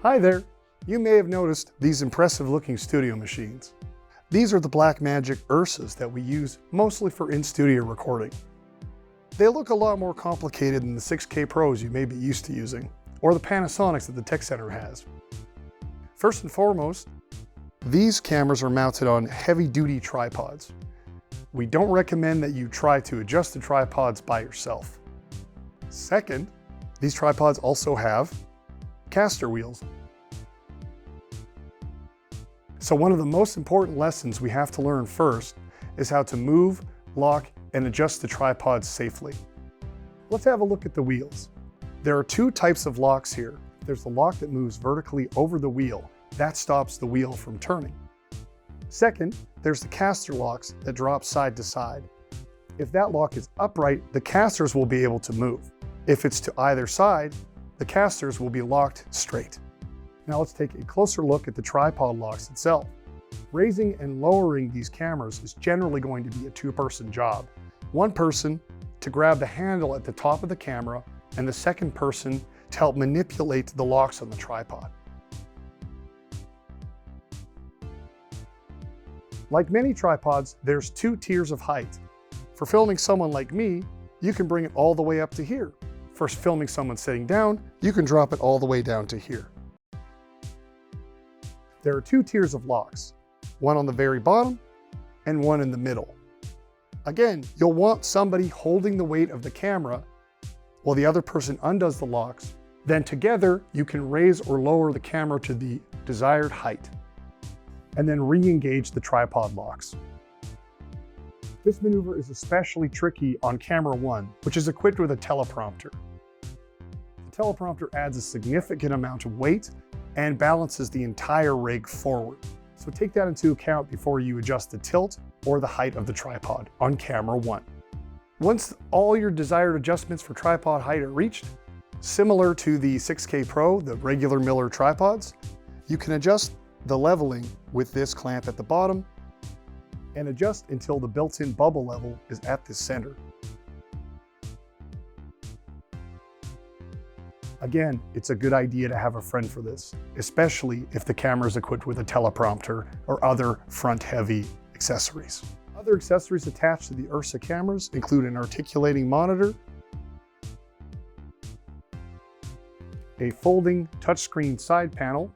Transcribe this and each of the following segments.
Hi there! You may have noticed these impressive looking studio machines. These are the Blackmagic Ursas that we use mostly for in-studio recording. They look a lot more complicated than the 6K Pros you may be used to using, or the Panasonics that the Tech Center has. First and foremost, these cameras are mounted on heavy-duty tripods. We don't recommend that you try to adjust the tripods by yourself. Second, these tripods also have caster wheels. So one of the most important lessons we have to learn first is how to move, lock, and adjust the tripods safely. Let's have a look at the wheels. There are two types of locks here. There's the lock that moves vertically over the wheel. That stops the wheel from turning. Second, there's the caster locks that drop side to side. If that lock is upright, the casters will be able to move. If it's to either side, the casters will be locked straight. Now let's take a closer look at the tripod locks itself. Raising and lowering these cameras is generally going to be a two-person job. One person to grab the handle at the top of the camera, and the second person to help manipulate the locks on the tripod. Like many tripods, there's two tiers of height. For filming someone like me, you can bring it all the way up to here. For filming someone sitting down, you can drop it all the way down to here. There are two tiers of locks, one on the very bottom and one in the middle. Again, you'll want somebody holding the weight of the camera while the other person undoes the locks. Then together, you can raise or lower the camera to the desired height, and then re-engage the tripod locks. This maneuver is especially tricky on camera 1, which is equipped with a teleprompter. The teleprompter adds a significant amount of weight and balances the entire rig forward. So take that into account before you adjust the tilt or the height of the tripod on camera 1. Once all your desired adjustments for tripod height are reached, similar to the 6K Pro, the regular Miller tripods, you can adjust the leveling with this clamp at the bottom and adjust until the built-in bubble level is at the center. Again, it's a good idea to have a friend for this, especially if the camera is equipped with a teleprompter or other front-heavy accessories. Other accessories attached to the Ursa cameras include an articulating monitor, a folding touchscreen side panel,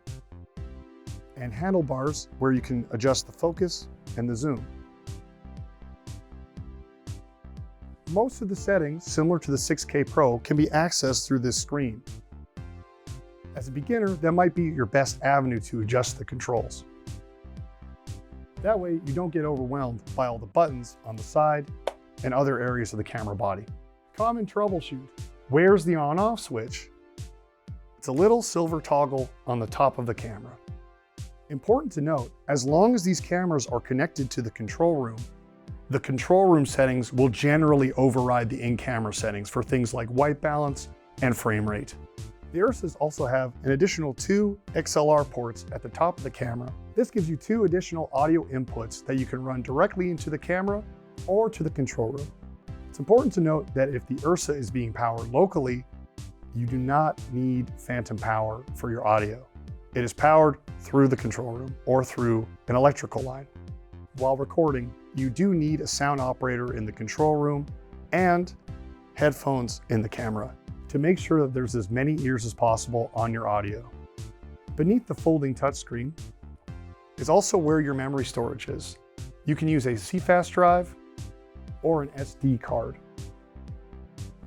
and handlebars where you can adjust the focus and the zoom. Most of the settings, similar to the 6K Pro, can be accessed through this screen. As a beginner, that might be your best avenue to adjust the controls. That way, you don't get overwhelmed by all the buttons on the side and other areas of the camera body. Common troubleshoot. Where's the on-off switch? It's a little silver toggle on the top of the camera. Important to note, as long as these cameras are connected to the control room settings will generally override the in-camera settings for things like white balance and frame rate. The Ursas also have an additional 2 XLR ports at the top of the camera. This gives you 2 additional audio inputs that you can run directly into the camera or to the control room. It's important to note that if the Ursa is being powered locally, you do not need phantom power for your audio. It is powered through the control room or through an electrical line. While recording, you do need a sound operator in the control room and headphones in the camera to make sure that there's as many ears as possible on your audio. Beneath the folding touchscreen is also where your memory storage is. You can use a CFast drive or an SD card.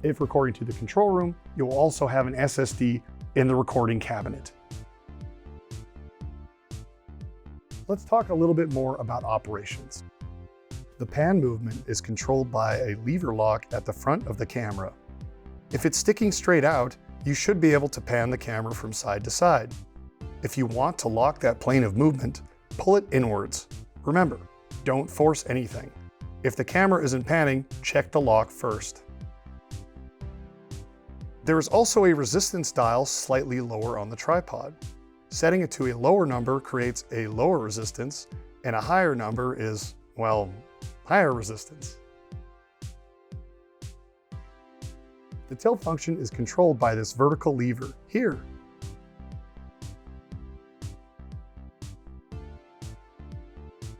If recording to the control room, you will also have an SSD in the recording cabinet. Let's talk a little bit more about operations. The pan movement is controlled by a lever lock at the front of the camera. If it's sticking straight out, you should be able to pan the camera from side to side. If you want to lock that plane of movement, pull it inwards. Remember, don't force anything. If the camera isn't panning, check the lock first. There is also a resistance dial slightly lower on the tripod. Setting it to a lower number creates a lower resistance, and a higher number is, well, higher resistance. The tilt function is controlled by this vertical lever here.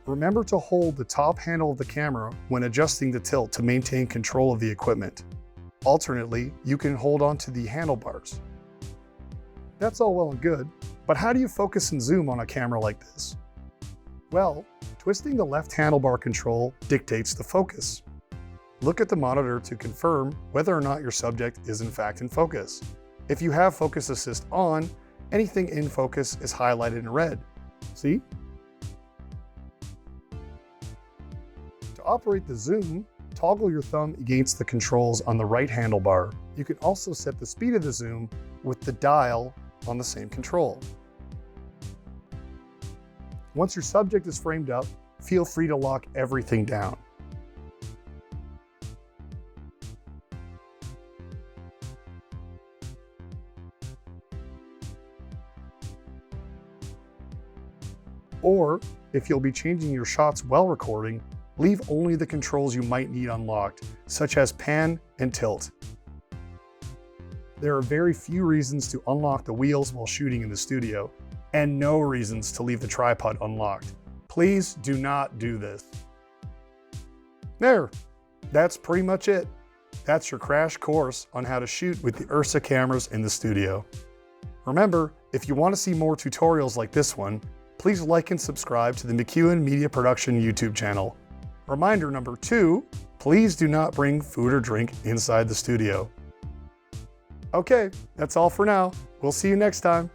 Remember to hold the top handle of the camera when adjusting the tilt to maintain control of the equipment. Alternately, you can hold onto the handlebars. That's all well and good, but how do you focus and zoom on a camera like this? Well, twisting the left handlebar control dictates the focus. Look at the monitor to confirm whether or not your subject is in fact in focus. If you have focus assist on, anything in focus is highlighted in red. See? To operate the zoom, toggle your thumb against the controls on the right handlebar. You can also set the speed of the zoom with the dial on the same control. Once your subject is framed up, feel free to lock everything down. Or, if you'll be changing your shots while recording, leave only the controls you might need unlocked, such as pan and tilt. There are very few reasons to unlock the wheels while shooting in the studio, and no reasons to leave the tripod unlocked. Please do not do this. There, that's pretty much it. That's your crash course on how to shoot with the Ursa cameras in the studio. Remember, if you want to see more tutorials like this one, please like and subscribe to the MacEwan Media Production YouTube channel. Reminder number 2, please do not bring food or drink inside the studio. Okay, that's all for now. We'll see you next time.